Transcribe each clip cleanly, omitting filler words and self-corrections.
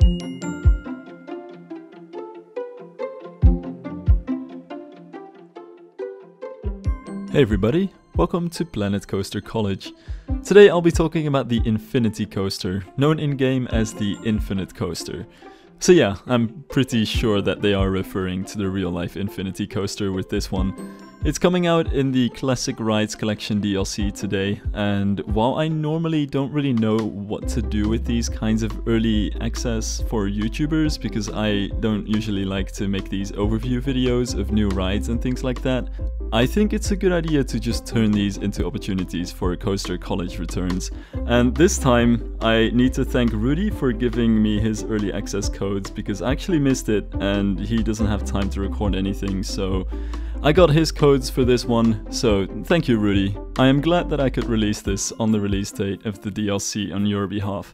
Hey everybody, welcome to Planet Coaster College. Today I'll be talking about the Infinity Coaster, known in-game as the Infinite Coaster. So yeah, I'm pretty sure that they are referring to the real-life Infinity Coaster with this one. It's coming out in the Classic Rides Collection DLC today, and while I normally don't really know what to do with these kinds of early access for YouTubers, because I don't usually like to make these overview videos of new rides and things like that, I think it's a good idea to just turn these into opportunities for Coaster College returns. And this time, I need to thank Rudy for giving me his early access codes, because I actually missed it and he doesn't have time to record anything, so I got his codes for this one, so thank you Rudy. I am glad that I could release this on the release date of the DLC on your behalf.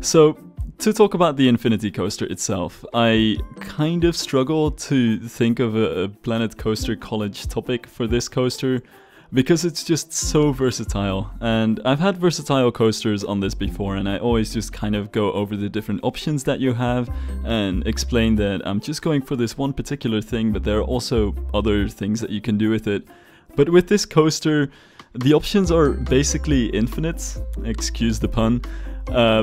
So, to talk about the Infinity Coaster itself, I kind of struggle to think of a Planet Coaster College topic for this coaster, because it's just so versatile, and I've had versatile coasters on this before, and I always just kind of go over the different options that you have and explain that I'm just going for this one particular thing, but there are also other things that you can do with it. But with this coaster, the options are basically infinite, excuse the pun,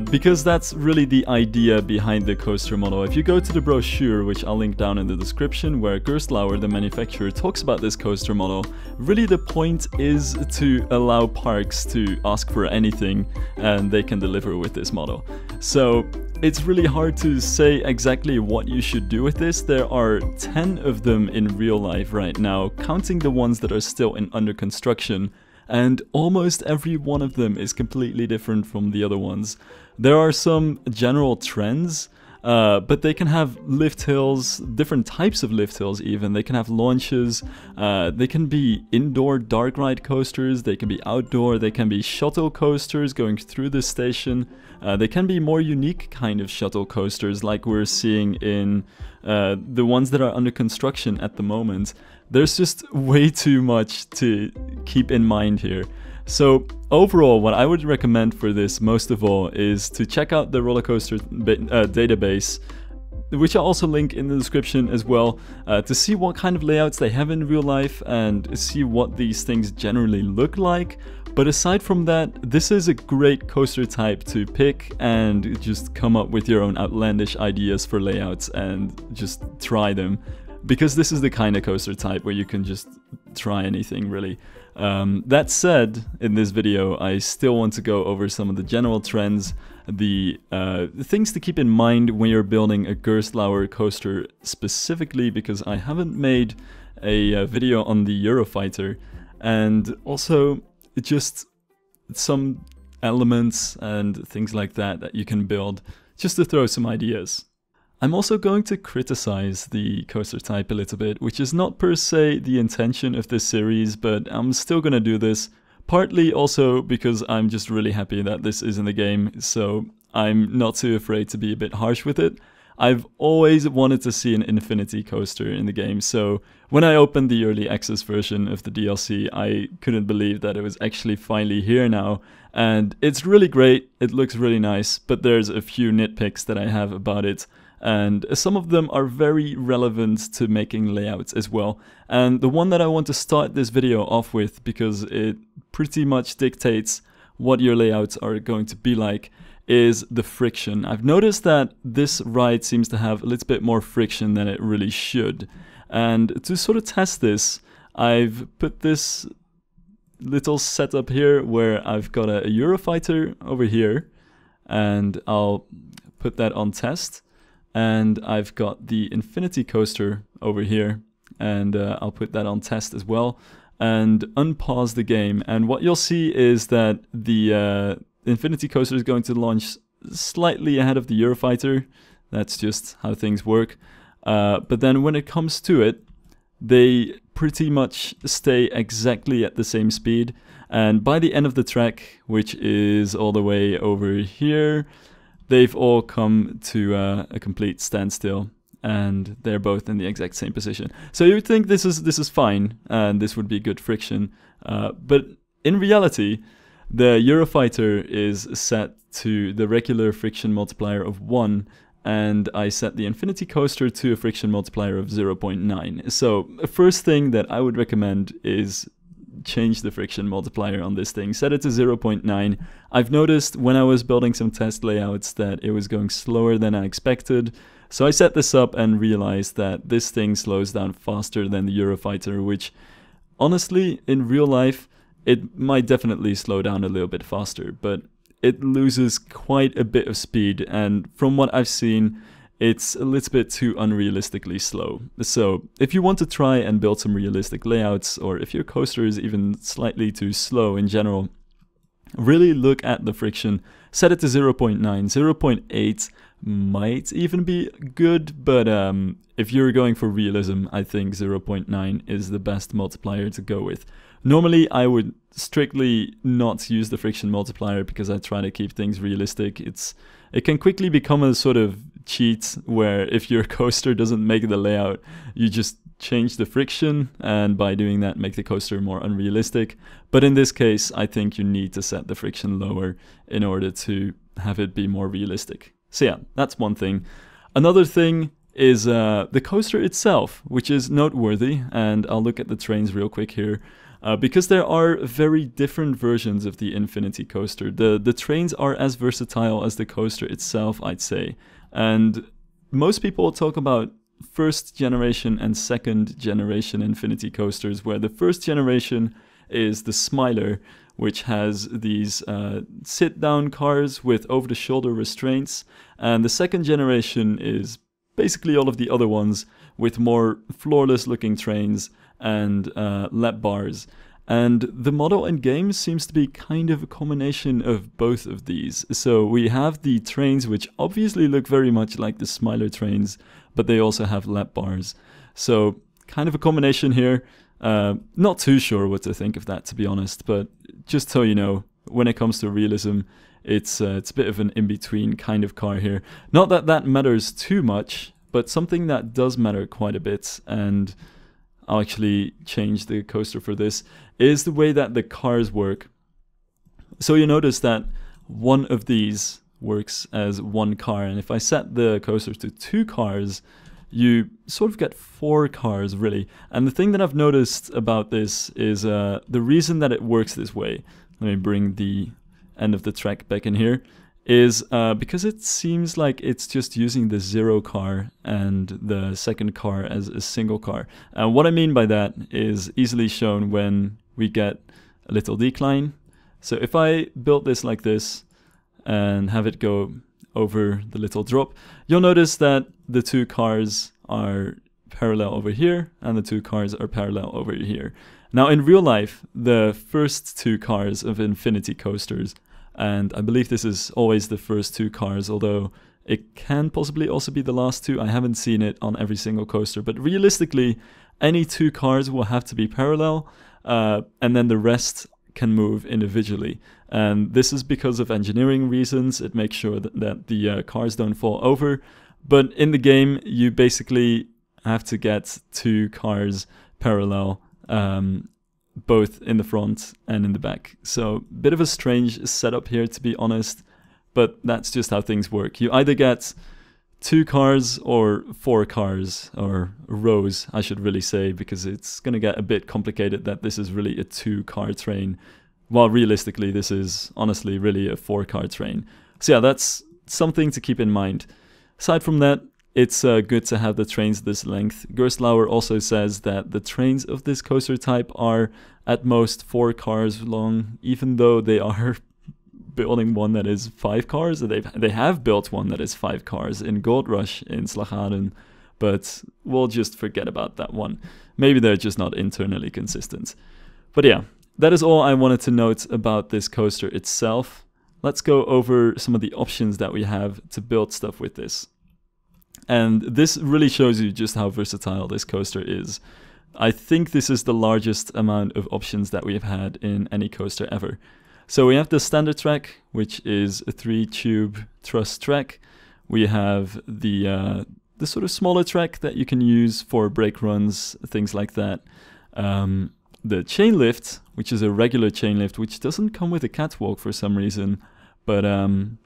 because that's really the idea behind the coaster model. If you go to the brochure, which I'll link down in the description, where Gerstlauer, the manufacturer, talks about this coaster model, really the point is to allow parks to ask for anything and they can deliver with this model. So it's really hard to say exactly what you should do with this. There are 10 of them in real life right now, counting the ones that are still under construction. And almost every one of them is completely different from the other ones. There are some general trends, but they can have lift hills, different types of lift hills even. They can have launches, they can be indoor dark ride coasters, they can be outdoor, they can be shuttle coasters going through the station. They can be more unique kind of shuttle coasters like we're seeing in the ones that are under construction at the moment. There's just way too much to keep in mind here. So overall, what I would recommend for this most of all is to check out the roller coaster database, which I'll also link in the description as well, to see what kind of layouts they have in real life and see what these things generally look like. But aside from that, this is a great coaster type to pick and just come up with your own outlandish ideas for layouts and just try them. Because this is the kind of coaster type where you can just try anything really. That said, in this video I still want to go over some of the general trends, the things to keep in mind when you're building a Gerstlauer coaster specifically, because I haven't made a video on the Eurofighter, and also just some elements and things like that that you can build, just to throw some ideas. I'm also going to criticize the coaster type a little bit, which is not per se the intention of this series, but I'm still gonna do this, partly also because I'm just really happy that this is in the game, so I'm not too afraid to be a bit harsh with it. I've always wanted to see an Infinity Coaster in the game, so when I opened the early access version of the DLC, I couldn't believe that it was actually finally here now, and it's really great, it looks really nice, but there's a few nitpicks that I have about it. And some of them are very relevant to making layouts as well. And the one that I want to start this video off with, because it pretty much dictates what your layouts are going to be like, is the friction. I've noticed that this ride seems to have a little bit more friction than it really should. And to sort of test this, I've put this little setup here where I've got a Eurofighter over here, and I'll put that on test. And I've got the Infinity Coaster over here, and I'll put that on test as well, and unpause the game. And what you'll see is that the Infinity Coaster is going to launch slightly ahead of the Eurofighter. That's just how things work. But then when it comes to it, they pretty much stay exactly at the same speed. And by the end of the track, which is all the way over here, they've all come to a complete standstill, and they're both in the exact same position. So you would think this is fine, and this would be good friction, but in reality, the Eurofighter is set to the regular friction multiplier of 1, and I set the Infinity Coaster to a friction multiplier of 0.9. So the first thing that I would recommend is change the friction multiplier on this thing. Set it to 0.9. I've noticed when I was building some test layouts that it was going slower than I expected. So I set this up and realized that this thing slows down faster than the Eurofighter, which honestly, in real life, it might definitely slow down a little bit faster, but it loses quite a bit of speed, and from what I've seen, it's a little bit too unrealistically slow. So if you want to try and build some realistic layouts, or if your coaster is even slightly too slow in general, really look at the friction, set it to 0.9, 0.8 might even be good, but if you're going for realism, I think 0.9 is the best multiplier to go with. Normally, I would strictly not use the friction multiplier because I try to keep things realistic. It can quickly become a sort of cheat where if your coaster doesn't make the layout, you just change the friction, and by doing that make the coaster more unrealistic. But in this case, I think you need to set the friction lower in order to have it be more realistic. So yeah, that's one thing. Another thing is the coaster itself, which is noteworthy, and I'll look at the trains real quick here. Because there are very different versions of the Infinity Coaster. The trains are as versatile as the coaster itself, I'd say. And most people talk about first generation and second generation Infinity Coasters, where the first generation is the Smiler, which has these sit-down cars with over-the-shoulder restraints. And the second generation is basically all of the other ones with more floorless-looking trains and lap bars. And the model in game seems to be kind of a combination of both of these. So we have the trains, which obviously look very much like the Smiler trains, but they also have lap bars. So kind of a combination here. Not too sure what to think of that, to be honest, but just so you know, when it comes to realism, it's a bit of an in-between kind of car here. Not that that matters too much, but something that does matter quite a bit, and I'll actually change the coaster for this, is the way that the cars work. So you notice that one of these works as one car, and if I set the coaster to 2 cars, you sort of get 4 cars, really. And the thing that I've noticed about this is the reason that it works this way, let me bring the end of the track back in here, is because it seems like it's just using the 0 car and the second car as a single car. And what I mean by that is easily shown when we get a little decline. So if I build this like this and have it go over the little drop, you'll notice that the 2 cars are parallel over here and the 2 cars are parallel over here. Now in real life, the first 2 cars of Infinity Coasters, and I believe this is always the first 2 cars, although it can possibly also be the last 2. I haven't seen it on every single coaster, but realistically, any 2 cars will have to be parallel, and then the rest can move individually. And this is because of engineering reasons. It makes sure that the cars don't fall over. But in the game, you basically have to get 2 cars parallel, both in the front and in the back. So bit of a strange setup here, to be honest, but that's just how things work. You either get 2 cars or 4 cars, or rows I should really say, because it's going to get a bit complicated that this is really a 2-car train, while realistically this is honestly really a 4-car train. So yeah, that's something to keep in mind. Aside from that, it's good to have the trains this length. Gerstlauer also says that the trains of this coaster type are at most 4 cars long, even though they are building one that is 5 cars. They have built one that is 5 cars in Gold Rush in Slagharen, but we'll just forget about that one. Maybe they're just not internally consistent. But yeah, that is all I wanted to note about this coaster itself. Let's go over some of the options that we have to build stuff with this. And this really shows you just how versatile this coaster is. I think this is the largest amount of options that we've had in any coaster ever. So we have the standard track, which is a 3-tube truss track. We have the sort of smaller track that you can use for brake runs, things like that. The chain lift, which is a regular chain lift, which doesn't come with a catwalk for some reason, But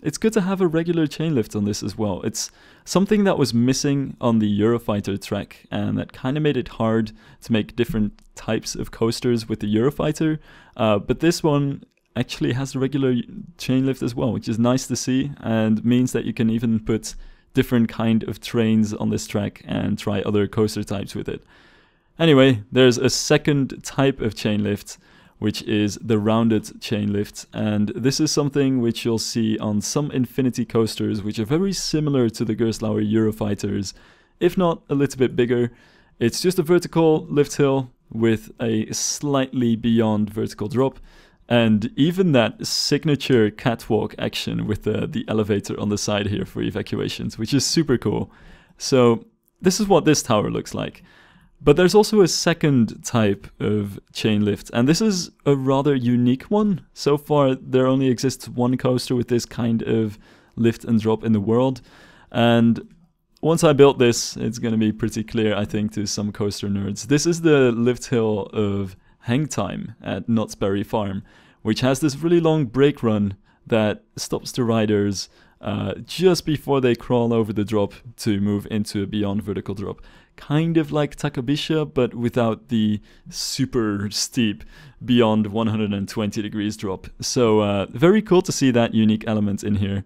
it's good to have a regular chain lift on this as well. It's something that was missing on the Eurofighter track, and that kind of made it hard to make different types of coasters with the Eurofighter. But this one actually has a regular chain lift as well, which is nice to see, and means that you can even put different kind of trains on this track and try other coaster types with it. Anyway, there's a second type of chain lift, which is the rounded chain lift, and this is something which you'll see on some Infinity coasters, which are very similar to the Gerstlauer Eurofighters, if not a little bit bigger. It's just a vertical lift hill with a slightly beyond vertical drop, and even that signature catwalk action with the elevator on the side here for evacuations, which is super cool. So this is what this tower looks like. But there's also a second type of chain lift, and this is a rather unique one. So far, there only exists one coaster with this kind of lift and drop in the world. And once I built this, it's going to be pretty clear, I think, to some coaster nerds. This is the lift hill of Hang Time at Knott's Berry Farm, which has this really long brake run that stops the riders just before they crawl over the drop to move into a beyond vertical drop. Kind of like Takabisha, but without the super steep beyond 120 degrees drop. So very cool to see that unique element in here.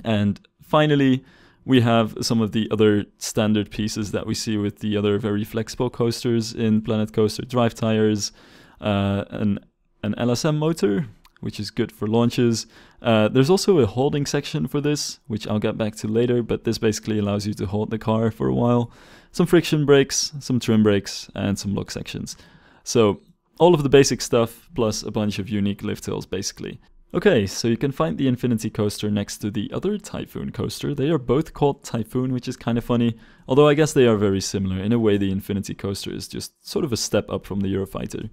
And finally, we have some of the other standard pieces that we see with the other very flexible coasters in Planet Coaster: drive tires, an LSM motor, which is good for launches. There's also a holding section for this, which I'll get back to later, but this basically allows you to hold the car for a while. Some friction brakes, some trim brakes, and some lock sections. So all of the basic stuff, plus a bunch of unique lift hills, basically. Okay, so you can find the Infinity Coaster next to the other Typhoon coaster. They are both called Typhoon, which is kind of funny, although I guess they are very similar. In a way, the Infinity Coaster is just sort of a step up from the Eurofighter.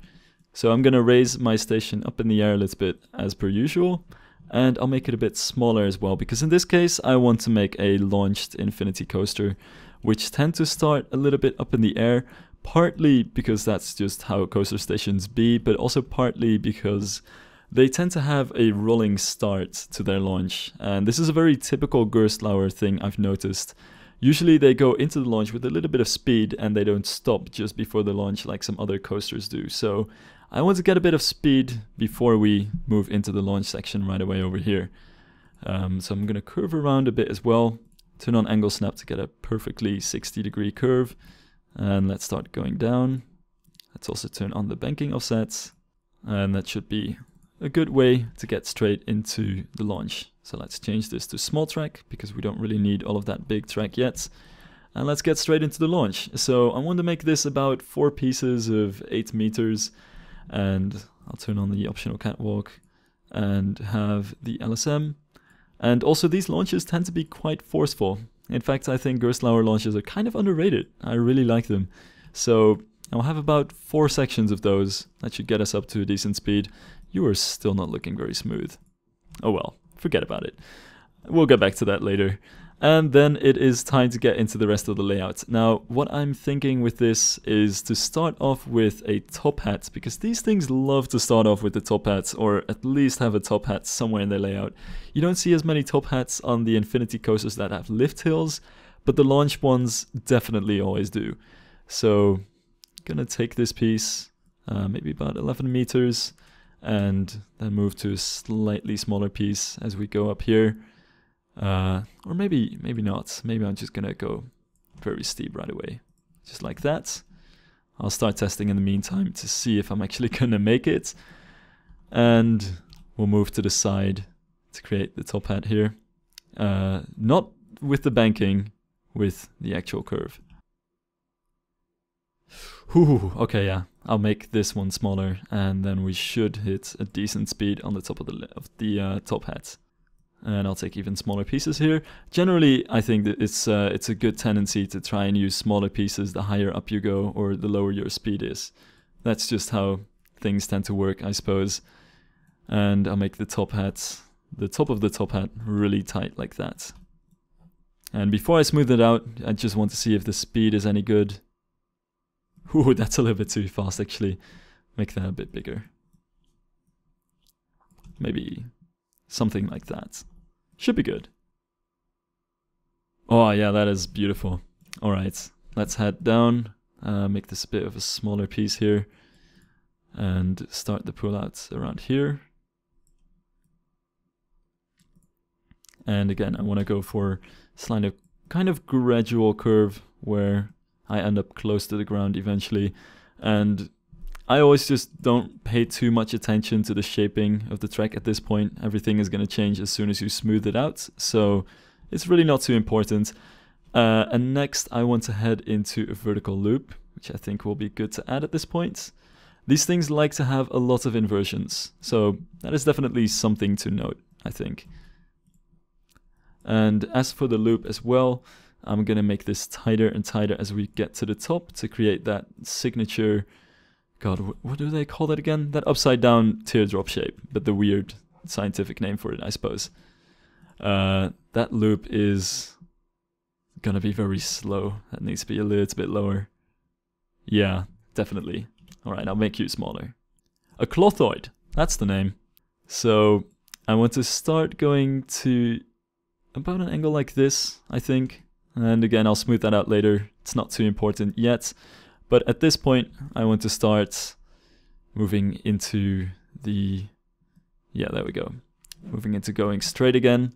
So I'm going to raise my station up in the air a little bit as per usual, and I'll make it a bit smaller as well, because in this case I want to make a launched Infinity Coaster, which tend to start a little bit up in the air, partly because that's just how coaster stations be, but also partly because they tend to have a rolling start to their launch. And this is a very typical Gerstlauer thing I've noticed. Usually they go into the launch with a little bit of speed and they don't stop just before the launch like some other coasters do. So I want to get a bit of speed before we move into the launch section right away over here. So I'm going to curve around a bit as well. Turn on angle snap to get a perfectly 60-degree curve. And let's start going down. Let's also turn on the banking offsets. And that should be a good way to get straight into the launch. So let's change this to small track, because we don't really need all of that big track yet. And let's get straight into the launch. So I want to make this about 4 pieces of 8 meters. And I'll turn on the optional catwalk and have the LSM. And also these launches tend to be quite forceful. In fact, I think Gerstlauer launches are kind of underrated. I really like them. So I'll have about 4 sections of those. That should get us up to a decent speed. You are still not looking very smooth. Oh well, forget about it. We'll get back to that later. And then it is time to get into the rest of the layout. Now, what I'm thinking with this is to start off with a top hat, because these things love to start off with the top hats, or at least have a top hat somewhere in their layout. You don't see as many top hats on the Infinity coasters that have lift hills, but the launch ones definitely always do. So, I'm gonna take this piece, maybe about 11 meters, and then move to a slightly smaller piece as we go up here. Or maybe not. Maybe I'm just gonna go very steep right away. Just like that. I'll start testing in the meantime to see if I'm actually gonna make it. And we'll move to the side to create the top hat here. Not with the banking, with the actual curve. Whew, okay, yeah. I'll make this one smaller, and then we should hit a decent speed on the top of the top hat. And I'll take even smaller pieces here. Generally, I think that it's a good tendency to try and use smaller pieces the higher up you go, or the lower your speed is. That's just how things tend to work, I suppose. And I'll make the top of the top hat really tight like that. And before I smooth it out, I just want to see if the speed is any good. Ooh, that's a little bit too fast actually. Make that a bit bigger. Maybe Something like that. Should be good. Oh yeah, that is beautiful. Alright, let's head down, make this a bit of a smaller piece here, and start the pullouts around here. And again, I want to go for a kind of gradual curve where I end up close to the ground eventually. And I always just don't pay too much attention to the shaping of the track at this point. Everything is going to change as soon as you smooth it out, so it's really not too important. And next I want to head into a vertical loop, which I think will be good to add at this point. These things like to have a lot of inversions, so that is definitely something to note, I think. And as for the loop as well, I'm going to make this tighter and tighter as we get to the top to create that signature, God, what do they call that again? That upside down teardrop shape, but the weird scientific name for it, I suppose. That loop is going to be very slow. That needs to be a little bit lower. Yeah, definitely. Alright, I'll make you smaller. A clothoid, that's the name. So I want to start going to about an angle like this, I think. And again, I'll smooth that out later. It's not too important yet. But at this point, I want to start moving into the... Yeah, there we go. Moving into going straight again.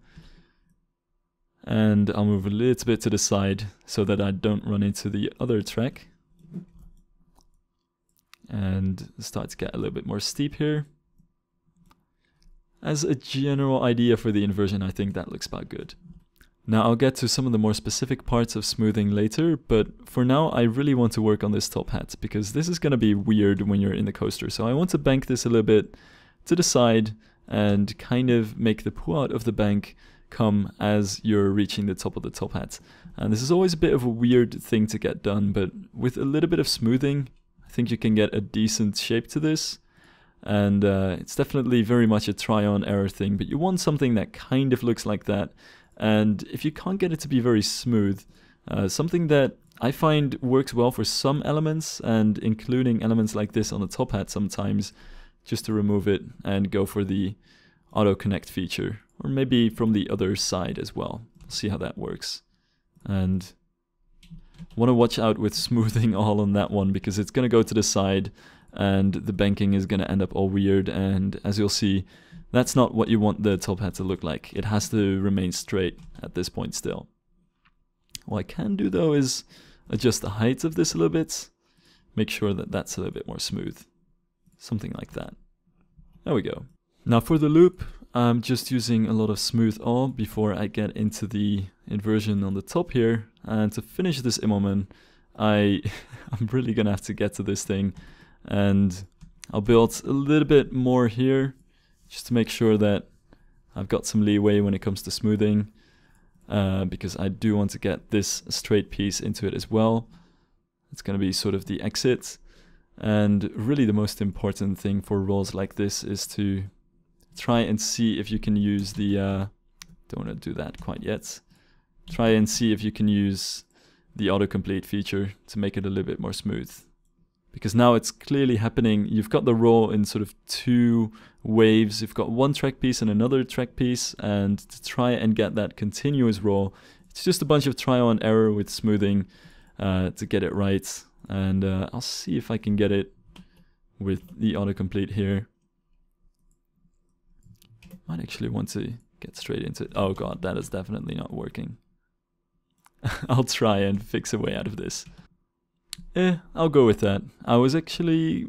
And I'll move a little bit to the side so that I don't run into the other track. And start to get a little bit more steep here. As a general idea for the inversion, I think that looks about good. Now I'll get to some of the more specific parts of smoothing later, but for now I really want to work on this top hat, because this is going to be weird when you're in the coaster. So I want to bank this a little bit to the side and kind of make the pull out of the bank come as you're reaching the top of the top hat. And this is always a bit of a weird thing to get done, but with a little bit of smoothing, I think you can get a decent shape to this. And it's definitely very much a try-on-error thing, but you want something that kind of looks like that. And if you can't get it to be very smooth, something that I find works well for some elements, and including elements like this on the top hat sometimes, just to remove it and go for the auto connect feature, or maybe from the other side as well. See how that works. And want to watch out with smoothing all on that one, because it's going to go to the side and the banking is going to end up all weird, and as you'll see, that's not what you want the top hat to look like. It has to remain straight at this point still. What I can do though is adjust the height of this a little bit, make sure that that's a little bit more smooth. Something like that. There we go. Now for the loop, I'm just using a lot of smooth all before I get into the inversion on the top here. And to finish this Immelman, I'm really gonna have to get to this thing, and I'll build a little bit more here just to make sure that I've got some leeway when it comes to smoothing, because I do want to get this straight piece into it as well. It's going to be sort of the exit, and really the most important thing for rolls like this is to try and see if you can use the don't want to do that quite yet. Try and see if you can use the autocomplete feature to make it a little bit more smooth. Because now it's clearly happening. You've got the roll in sort of two waves. You've got one track piece and another track piece. And to try and get that continuous roll, it's just a bunch of trial and error with smoothing to get it right. And I'll see if I can get it with the autocomplete here. Might actually want to get straight into it. Oh god, that is definitely not working. I'll try and fix a way out of this. I'll go with that. I was actually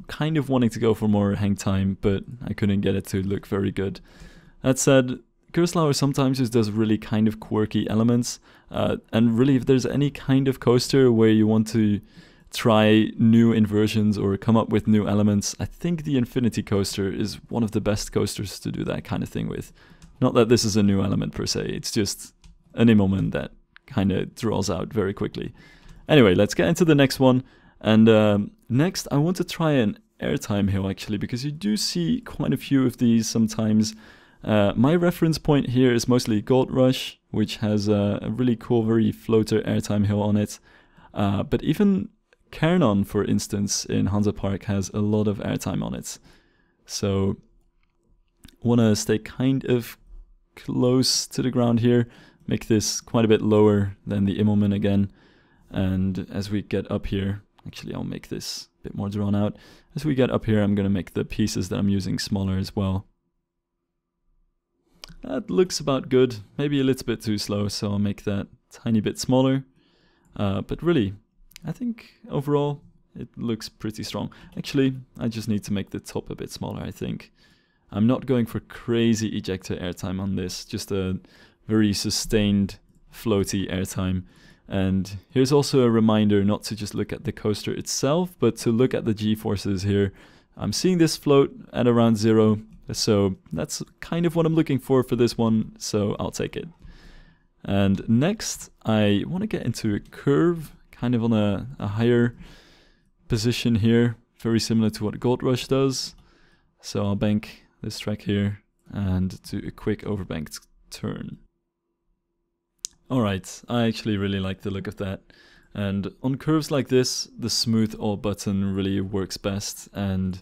kind of wanting to go for more hang time, but I couldn't get it to look very good. That said, Gerstlauer sometimes just does really kind of quirky elements, and really if there's any kind of coaster where you want to try new inversions or come up with new elements, I think the Infinity Coaster is one of the best coasters to do that kind of thing with. Not that this is a new element per se, it's just an Immelman that kind of draws out very quickly. Anyway, let's get into the next one. And next, I want to try an airtime hill actually, because you do see quite a few of these sometimes. My reference point here is mostly Gold Rush, which has a really cool, very floater airtime hill on it. But even Kernon, for instance, in Hansa Park has a lot of airtime on it. So want to stay kind of close to the ground here, make this quite a bit lower than the Immelmann again. And as we get up here, actually I'll make this a bit more drawn out. As we get up here, I'm going to make the pieces that I'm using smaller as well. That looks about good, maybe a little bit too slow, so I'll make that tiny bit smaller. But really, I think overall it looks pretty strong. Actually, I just need to make the top a bit smaller, I think. I'm not going for crazy ejector airtime on this, just a very sustained, floaty airtime. And here's also a reminder not to just look at the coaster itself, but to look at the g-forces here. I'm seeing this float at around 0, so that's kind of what I'm looking for this one, so I'll take it. And next, I want to get into a curve, kind of on a higher position here, very similar to what Gold Rush does. So I'll bank this track here and do a quick overbanked turn. Alright, I actually really like the look of that. And on curves like this, the smooth all button really works best. And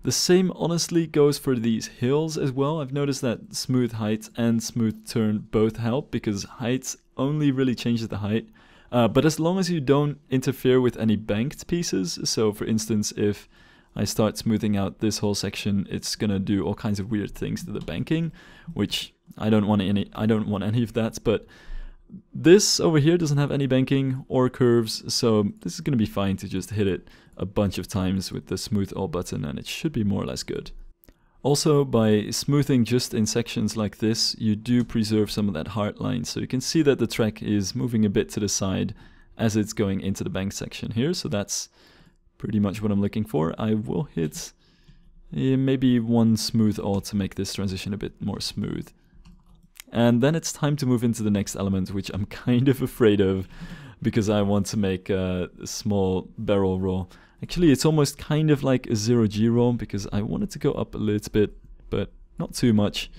the same honestly goes for these hills as well. I've noticed that smooth height and smooth turn both help, because height only really changes the height. But as long as you don't interfere with any banked pieces, so for instance if I start smoothing out this whole section, it's gonna do all kinds of weird things to the banking, which I don't want any of that. But this over here doesn't have any banking or curves, so this is gonna be fine to just hit it a bunch of times with the smooth all button, and it should be more or less good. Also, by smoothing just in sections like this, you do preserve some of that hard line, so you can see that the track is moving a bit to the side as it's going into the bank section here, so that's pretty much what I'm looking for. I will hit maybe one smooth all to make this transition a bit more smooth. And then it's time to move into the next element, which I'm kind of afraid of, because I want to make a small barrel roll. Actually, it's almost kind of like a 0G roll, because I want it to go up a little bit, but not too much.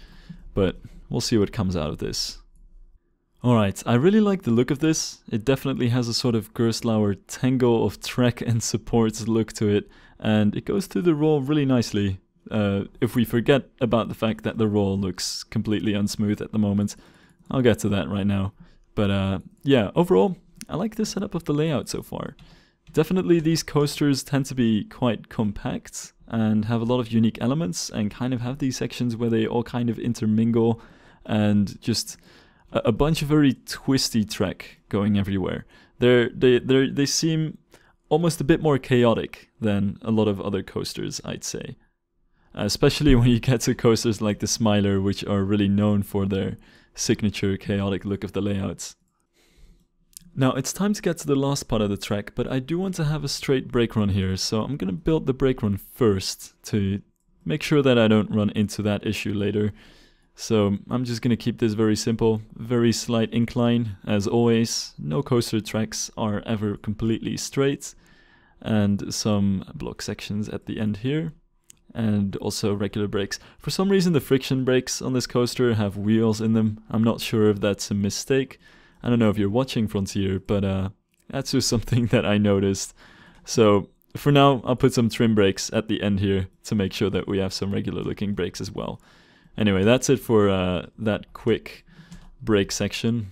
But we'll see what comes out of this. Alright, I really like the look of this. It definitely has a sort of Gerstlauer tangle of track and supports look to it, and it goes through the roll really nicely. If we forget about the fact that the roll looks completely unsmooth at the moment. I'll get to that right now. But yeah, overall, I like the setup of the layout so far. Definitely these coasters tend to be quite compact and have a lot of unique elements, and kind of have these sections where they all kind of intermingle, and just a bunch of very twisty track going everywhere. They seem almost a bit more chaotic than a lot of other coasters, I'd say. Especially when you get to coasters like the Smiler, which are really known for their signature chaotic look of the layouts. Now it's time to get to the last part of the track, but I do want to have a straight brake run here, so I'm gonna build the brake run first to make sure that I don't run into that issue later. So I'm just gonna keep this very simple, very slight incline as always. No coaster tracks are ever completely straight, and some block sections at the end here, and also regular brakes. For some reason the friction brakes on this coaster have wheels in them. I'm not sure if that's a mistake. I don't know if you're watching Frontier, but that's just something that I noticed. So for now, I'll put some trim brakes at the end here to make sure that we have some regular looking brakes as well. Anyway, that's it for that quick brake section.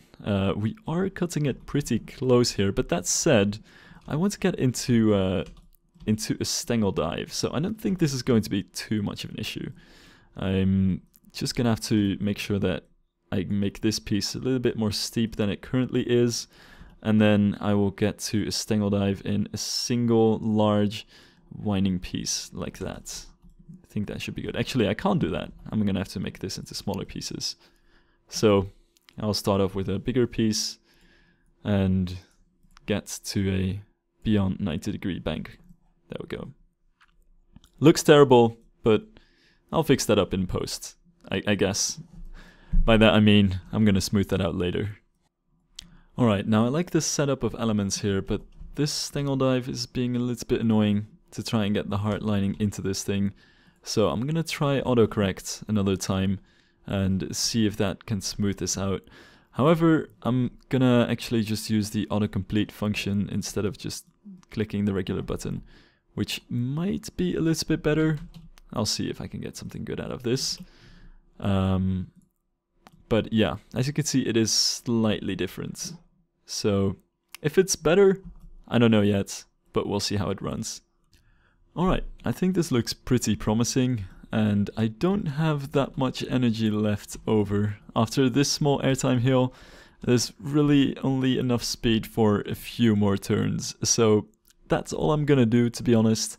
We are cutting it pretty close here, but that said, I want to get into a Stengel dive, so I don't think this is going to be too much of an issue. I'm just gonna have to make sure that I make this piece a little bit more steep than it currently is, and then I will get to a Stengel dive in a single large winding piece like that. I think that should be good. Actually, I can't do that. I'm gonna have to make this into smaller pieces. So I'll start off with a bigger piece and get to a beyond 90-degree bank. There we go. Looks terrible, but I'll fix that up in post, I guess. By that I mean, I'm gonna smooth that out later. Alright, now I like this setup of elements here, but this Stengel dive is being a little bit annoying to try and get the hard lining into this thing. So I'm gonna try autocorrect another time and see if that can smooth this out. However, I'm gonna actually just use the autocomplete function instead of just clicking the regular button, which might be a little bit better. I'll see if I can get something good out of this. But yeah, as you can see, it is slightly different. So if it's better, I don't know yet, but we'll see how it runs. Alright, I think this looks pretty promising, and I don't have that much energy left over. After this small airtime hill, there's really only enough speed for a few more turns. So that's all I'm gonna do, to be honest.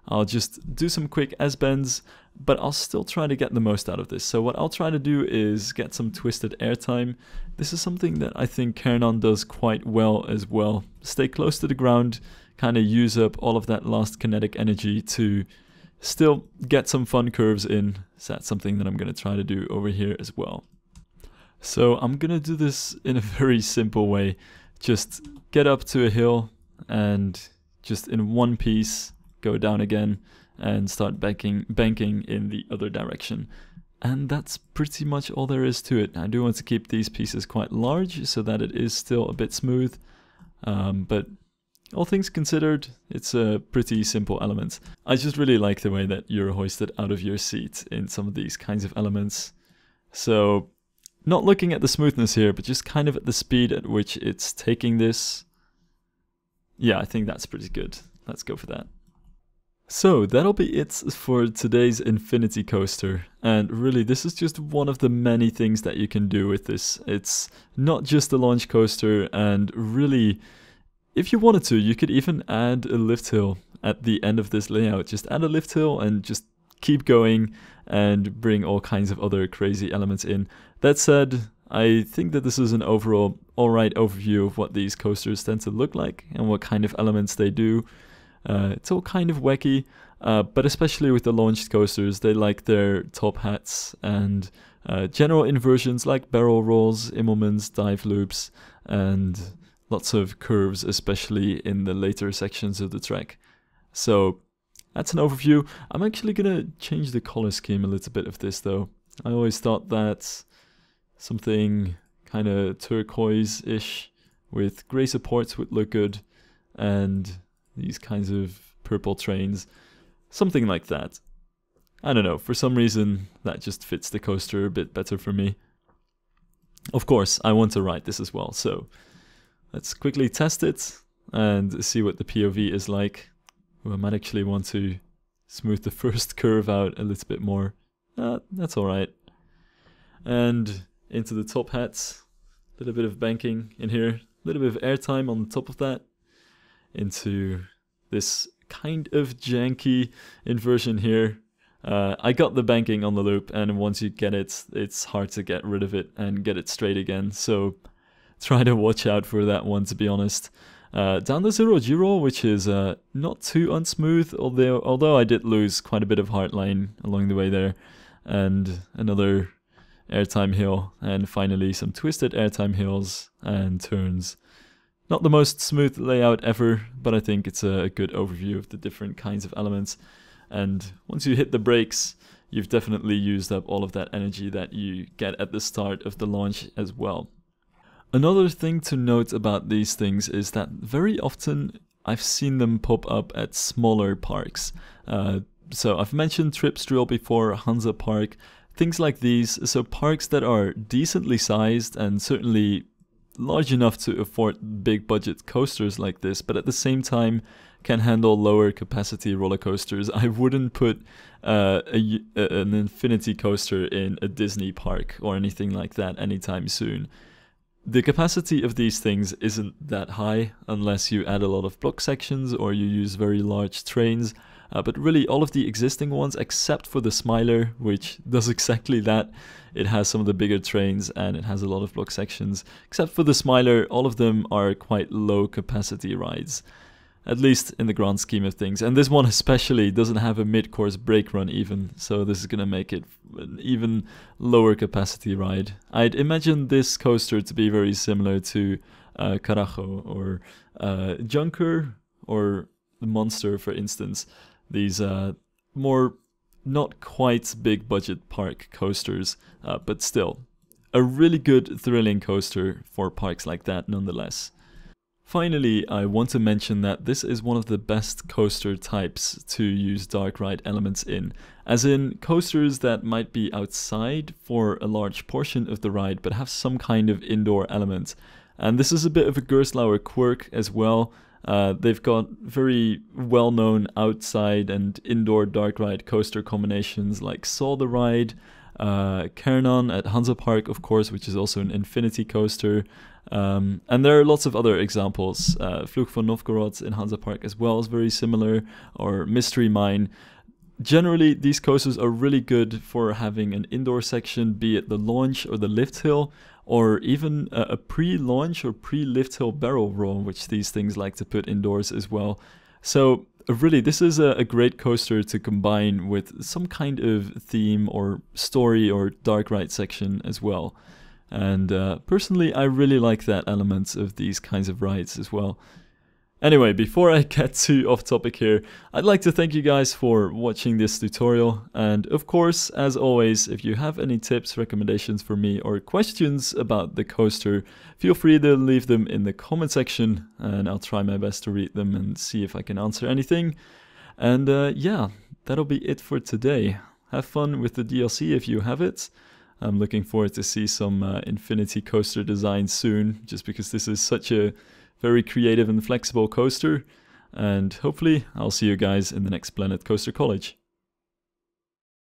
I'll just do some quick S-bends, but I'll still try to get the most out of this. So what I'll try to do is get some twisted airtime. This is something that I think Karacho does quite well as well. Stay close to the ground, kind of use up all of that last kinetic energy to still get some fun curves in. So that's something that I'm going to try to do over here as well. So I'm going to do this in a very simple way. Just get up to a hill and just in one piece go down again and start banking in the other direction. And that's pretty much all there is to it. I do want to keep these pieces quite large so that it is still a bit smooth, but all things considered, it's a pretty simple element. I just really like the way that you're hoisted out of your seat in some of these kinds of elements. So not looking at the smoothness here, but just kind of at the speed at which it's taking this. Yeah, I think that's pretty good. Let's go for that. So that'll be it for today's Infinity Coaster, and really this is just one of the many things that you can do with this. It's not just a launch coaster, and really if you wanted to, you could even add a lift hill at the end of this layout. Just add a lift hill and just keep going and bring all kinds of other crazy elements in. That said, I think that this is an overall alright overview of what these coasters tend to look like and what kind of elements they do. It's all kind of wacky, but especially with the launched coasters, they like their top hats and general inversions like barrel rolls, immelmans, dive loops, and lots of curves, especially in the later sections of the track. So that's an overview. I'm actually gonna change the color scheme a little bit of this though. I always thought that something kind of turquoise-ish with grey supports would look good, and these kinds of purple trains, something like that. I don't know, for some reason that just fits the coaster a bit better for me. Of course, I want to ride this as well, so let's quickly test it and see what the POV is like. Ooh, I might actually want to smooth the first curve out a little bit more. That's alright. And into the top hats, a little bit of banking in here, a little bit of airtime on the top of that, into this kind of janky inversion here. I got the banking on the loop, and once you get it, it's hard to get rid of it and get it straight again, so try to watch out for that one, to be honest. Down the 0G roll, which is not too unsmooth, although I did lose quite a bit of hardline along the way there, and another airtime hill, and finally some twisted airtime hills and turns. Not the most smooth layout ever, but I think it's a good overview of the different kinds of elements. And once you hit the brakes, you've definitely used up all of that energy that you get at the start of the launch as well. Another thing to note about these things is that very often I've seen them pop up at smaller parks. So I've mentioned Tripsdrill before, Hansa Park, things like these. So parks that are decently sized and certainly large enough to afford big budget coasters like this, but at the same time can handle lower capacity roller coasters. I wouldn't put an Infinity Coaster in a Disney park or anything like that anytime soon. The capacity of these things isn't that high unless you add a lot of block sections or you use very large trains. But really all of the existing ones, except for the Smiler, which does exactly that. It has some of the bigger trains and it has a lot of block sections. Except for the Smiler, all of them are quite low capacity rides, at least in the grand scheme of things. And this one especially doesn't have a mid-course brake run even, so this is going to make it an even lower capacity ride. I'd imagine this coaster to be very similar to Karacho or Junker or the Monster, for instance. These more not quite big budget park coasters, but still a really good thrilling coaster for parks like that nonetheless. Finally, I want to mention that this is one of the best coaster types to use dark ride elements in, as in coasters that might be outside for a large portion of the ride but have some kind of indoor element. And this is a bit of a Gerstlauer quirk as well. They've got very well-known outside and indoor dark ride coaster combinations like Saw the Ride, Kernon at Hansa Park, of course, which is also an Infinity Coaster. And there are lots of other examples. Flug von Novgorod in Hansa Park as well is very similar, or Mystery Mine. Generally, these coasters are really good for having an indoor section, be it the launch or the lift hill, or even a pre-launch or pre-lift hill barrel roll, which these things like to put indoors as well. So really, this is a great coaster to combine with some kind of theme or story or dark ride section as well. And personally, I really like that element of these kinds of rides as well. Anyway, before I get too off topic here, I'd like to thank you guys for watching this tutorial. And of course, as always, if you have any tips, recommendations for me, or questions about the coaster, feel free to leave them in the comment section and I'll try my best to read them and see if I can answer anything. And yeah, that'll be it for today. Have fun with the DLC if you have it. I'm looking forward to see some Infinity Coaster designs soon, just because this is such a very creative and flexible coaster. And hopefully I'll see you guys in the next Planet Coaster College.